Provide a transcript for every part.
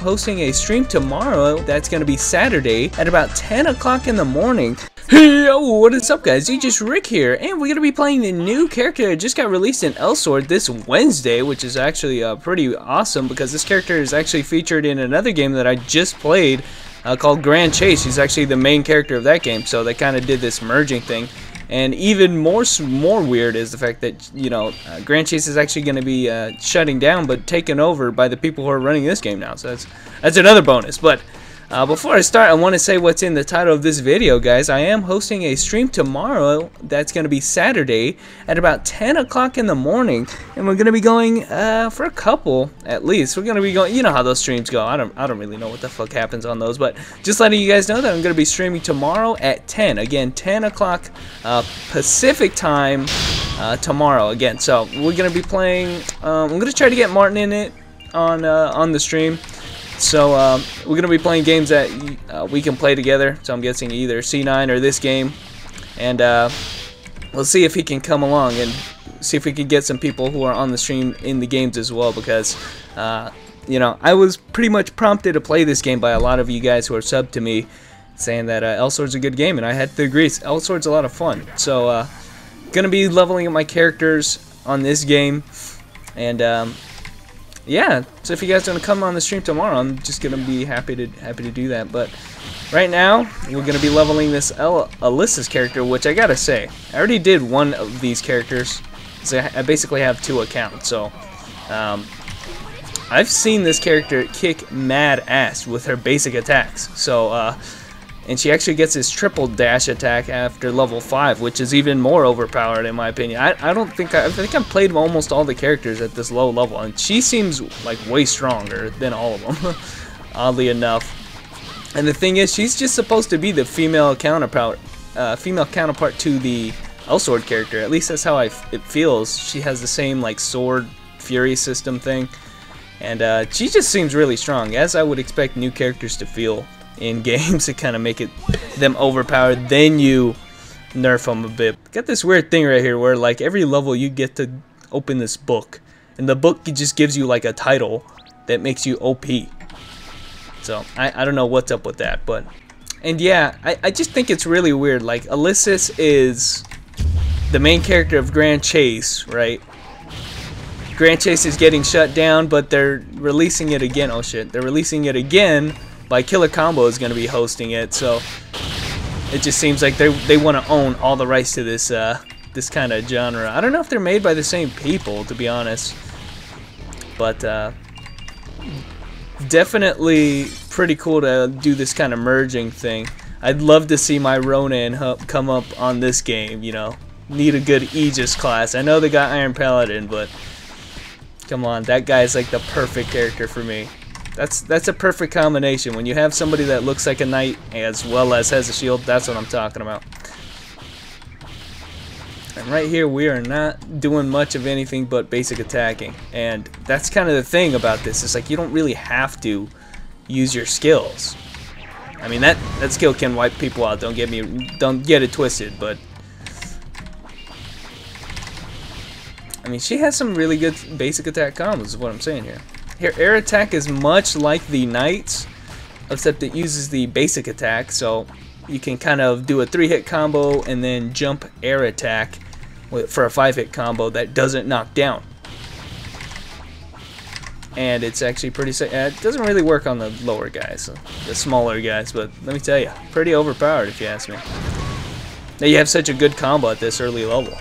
hosting a stream tomorrow that's going to be Saturday at about 10 o'clock in the morning. Hey, yo, what is up guys, Just Rick here, and we're going to be playing the new character that just got released in Elsword this Wednesday, which is actually pretty awesome because this character is actually featured in another game that I just played called Grand Chase. He's actually the main character of that game, so they kind of did this merging thing. And even more weird is the fact that, you know, Grand Chase is actually going to be shutting down but taken over by the people who are running this game now, so that's another bonus. But before I start, I want to say what's in the title of this video, guys. I am hosting a stream tomorrow that's going to be Saturday at about 10 o'clock in the morning, and we're going to be going for a couple at least. We're going to be going, you know how those streams go. I don't really know what the fuck happens on those, but just letting you guys know that I'm going to be streaming tomorrow at 10. Again, 10 o'clock Pacific time tomorrow again. So we're going to be playing. I'm going to try to get Martin in it on the stream. So we're going to be playing games that we can play together, so I'm guessing either C9 or this game, and we'll see if he can come along and see if we can get some people who are on the stream in the games as well, because you know, I was pretty much prompted to play this game by a lot of you guys who are subbed to me, saying that Elsword's a good game, and I had to agree. Elsword's a lot of fun. So going to be leveling up my characters on this game, and yeah, so if you guys want to come on the stream tomorrow, I'm just gonna be happy to do that. But right now, we're gonna be leveling this Elesis character, which I gotta say, I already did one of these characters. So I basically have 2 accounts. So I've seen this character kick mad ass with her basic attacks. So and she actually gets this triple dash attack after level 5, which is even more overpowered in my opinion. I think I've played almost all the characters at this low level, and she seems like way stronger than all of them, oddly enough. And the thing is, she's just supposed to be the female counterpart to the Elsword character. At least that's how it feels. She has the same like sword fury system thing, and she just seems really strong, as I would expect new characters to feel in games to kind of make them overpowered. Then you nerf them a bit. Got this weird thing right here where like every level you get to open this book, and the book just gives you like a title that makes you OP. So I don't know what's up with that, but and yeah, I just think it's really weird. Like Elesis is the main character of Grand Chase, right? Grand Chase is getting shut down, but they're releasing it again. Oh shit, they're releasing it again by Killer Combo is going to be hosting it, so it just seems like they want to own all the rights to this this kind of genre. I don't know if they're made by the same people, to be honest, but definitely pretty cool to do this kind of merging thing. I'd love to see my Ronin come up on this game. You know, need a good Aegis class. I know they got Iron Paladin, but come on, that guy's like the perfect character for me. That's a perfect combination. When you have somebody that looks like a knight as well as has a shield, that's what I'm talking about. And right here, we are not doing much of anything but basic attacking. And that's kind of the thing about this. It's like you don't really have to use your skills. I mean, that skill can wipe people out. Don't get it twisted, but I mean, she has some really good basic attack combos is what I'm saying here. Here, air attack is much like the Knights, except it uses the basic attack, so you can kind of do a 3-hit combo and then jump air attack for a 5-hit combo that doesn't knock down. And it's actually pretty safe. It doesn't really work on the lower guys, the smaller guys, but let me tell you, pretty overpowered if you ask me. Now you have such a good combo at this early level.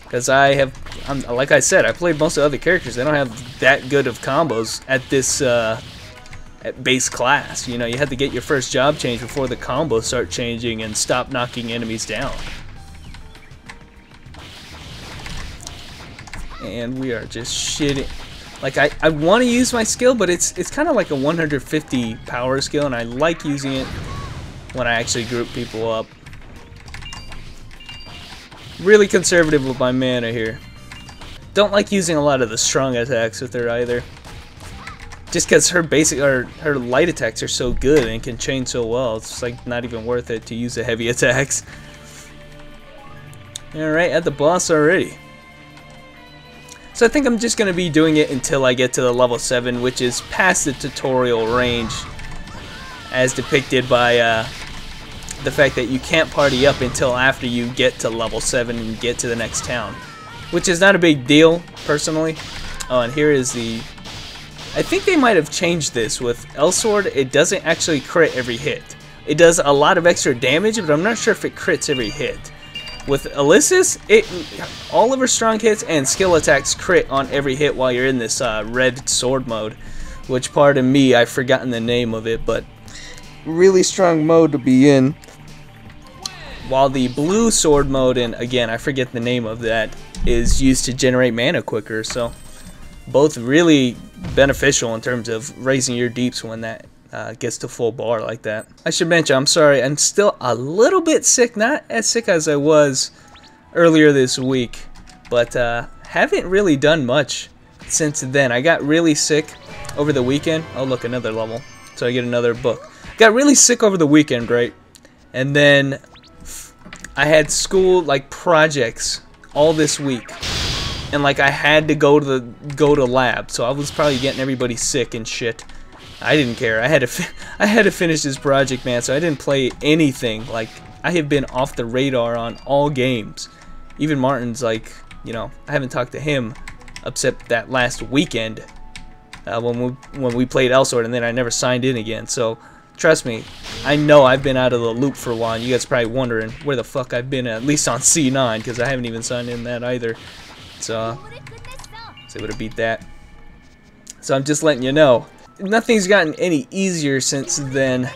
Because like I said, I played most of the other characters. They don't have that good of combos at this at base class. You know, you had to get your first job change before the combos start changing and stop knocking enemies down. And we are just shitting. Like I want to use my skill, but it's kind of like a 150 power skill, and I like using it when I actually group people up. Really conservative with my mana here. Don't like using a lot of the strong attacks with her either. Just because her her light attacks are so good and can chain so well, it's like not even worth it to use the heavy attacks. Alright, at the boss already. So I think I'm just going to be doing it until I get to the level 7, which is past the tutorial range, as depicted by the fact that you can't party up until after you get to level 7 and get to the next town, which is not a big deal, personally. Oh, and here is the... I think they might have changed this. With Elsword, it doesn't actually crit every hit. It does a lot of extra damage, but I'm not sure if it crits every hit. With Elesis, all of her strong hits and skill attacks crit on every hit while you're in this red sword mode, which, pardon me, I've forgotten the name of it, but really strong mode to be in. While the blue sword mode, and again, I forget the name of that, is used to generate mana quicker, so both really beneficial in terms of raising your deeps when that gets to full bar like that. I should mention, I'm sorry, I'm still a little bit sick, not as sick as I was earlier this week, but haven't really done much since then. I got really sick over the weekend. Oh look, another level, so I get another book. Got really sick over the weekend, right? And then I had school, like, projects all this week, and like I had to go to lab, so I was probably getting everybody sick and shit. I didn't care. I had to finish this project, man, so I didn't play anything. Like, I have been off the radar on all games. Even Martin's like, you know, I haven't talked to him except that last weekend when we played Elsword, and then I never signed in again. So trust me, I know I've been out of the loop for a while. And you guys are probably wondering where the fuck I've been, at least on C9, because I haven't even signed in that either. So see what I beat that. So I'm just letting you know. Nothing's gotten any easier since then,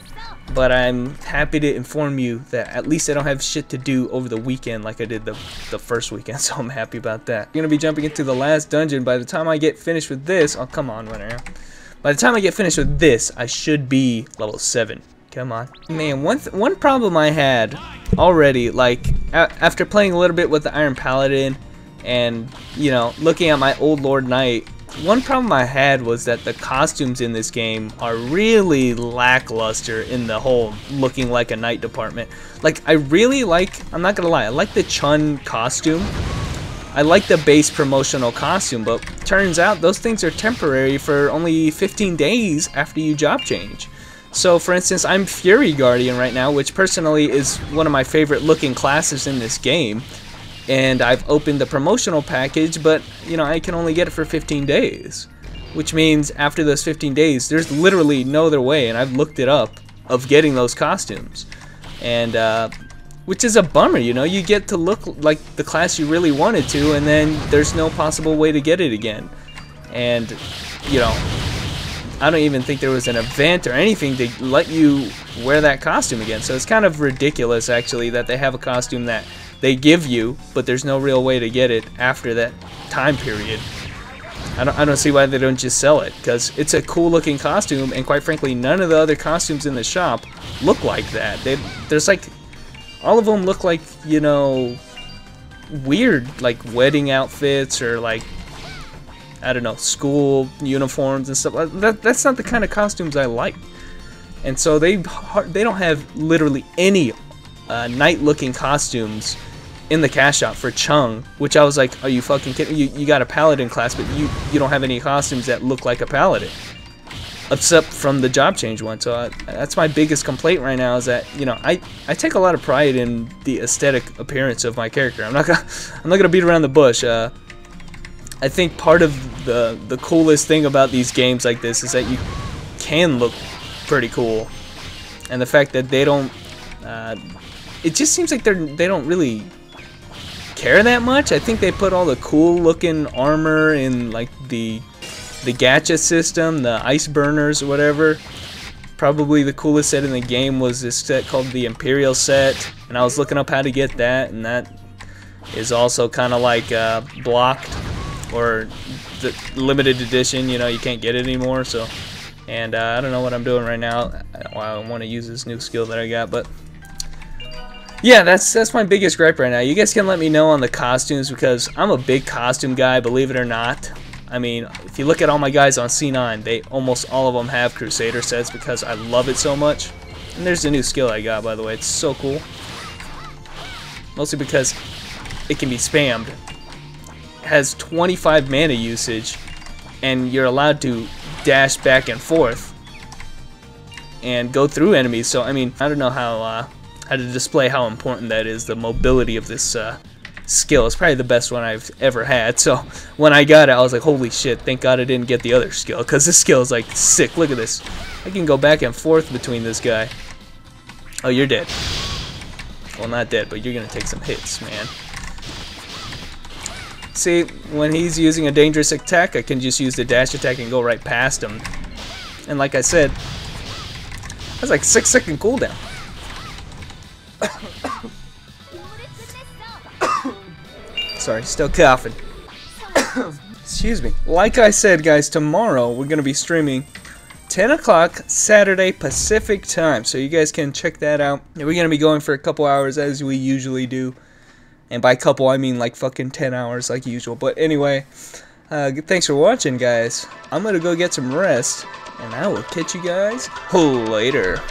but I'm happy to inform you that at least I don't have shit to do over the weekend like I did the first weekend, so I'm happy about that. I'm going to be jumping into the last dungeon. By the time I get finished with this, oh come on, winner. By the time I get finished with this, I should be level 7. Come on. Man, one problem I had already, like, after playing a little bit with the Iron Paladin and, you know, looking at my old Lord Knight, one problem I had was that the costumes in this game are really lackluster in the whole looking like a knight department. Like, I really like, I'm not gonna lie, I like the Chun costume. I like the base promotional costume, but turns out those things are temporary for only 15 days after you job change. So, for instance, I'm Fury Guardian right now, which personally is one of my favorite looking classes in this game. And I've opened the promotional package, but, you know, I can only get it for 15 days. Which means after those 15 days, there's literally no other way, and I've looked it up, of getting those costumes. And, which is a bummer, you know, you get to look like the class you really wanted to, and then there's no possible way to get it again. And, you know, I don't even think there was an event or anything to let you wear that costume again. So it's kind of ridiculous, actually, that they have a costume that they give you, but there's no real way to get it after that time period. I don't see why they don't just sell it, because it's a cool looking costume, and quite frankly, none of the other costumes in the shop look like that. There's like, all of them look like, you know, weird, like wedding outfits or like, I don't know, school uniforms and stuff. That's not the kind of costumes I like. And so they don't have literally any knight-looking costumes in the cash shop for Chung, which I was like, are you fucking kidding? You got a paladin class, but you don't have any costumes that look like a paladin, except from the job change one. So that's my biggest complaint right now, is that, you know, I take a lot of pride in the aesthetic appearance of my character. I'm not gonna beat around the bush. I think part of the coolest thing about these games like this is that you can look pretty cool, and the fact that they don't. It just seems like they don't really care that much. I think they put all the cool looking armor in like the gacha system, the ice burners or whatever. Probably the coolest set in the game was this set called the Imperial set, and I was looking up how to get that, and that is also kind of like blocked, or the limited edition, you know, you can't get it anymore. So, and I don't know what I'm doing right now. I want to use this new skill that I got, but yeah, that's my biggest gripe right now. You guys can let me know on the costumes, because I'm a big costume guy, believe it or not. I mean, if you look at all my guys on C9, they almost all of them have Crusader sets, because I love it so much. And there's a new skill I got, by the way. It's so cool. Mostly because it can be spammed. has 25 mana usage, and you're allowed to dash back and forth and go through enemies. So I mean, I don't know how to display how important that is. The mobility of this skill is probably the best one I've ever had. So when I got it, I was like, holy shit, thank God I didn't get the other skill, because this skill is like sick. Look at this. I can go back and forth between this guy. Oh, you're dead. Well, not dead, but you're gonna take some hits, man. See, when he's using a dangerous attack, I can just use the dash attack and go right past him. And like I said, that's like 6-second cooldown. Sorry, still coughing. Excuse me. Like I said, guys, tomorrow we're going to be streaming 10 o'clock Saturday Pacific time. So you guys can check that out. And we're going to be going for a couple hours as we usually do. And by couple, I mean like fucking 10 hours like usual. But anyway, thanks for watching, guys. I'm going to go get some rest. And I will catch you guys later.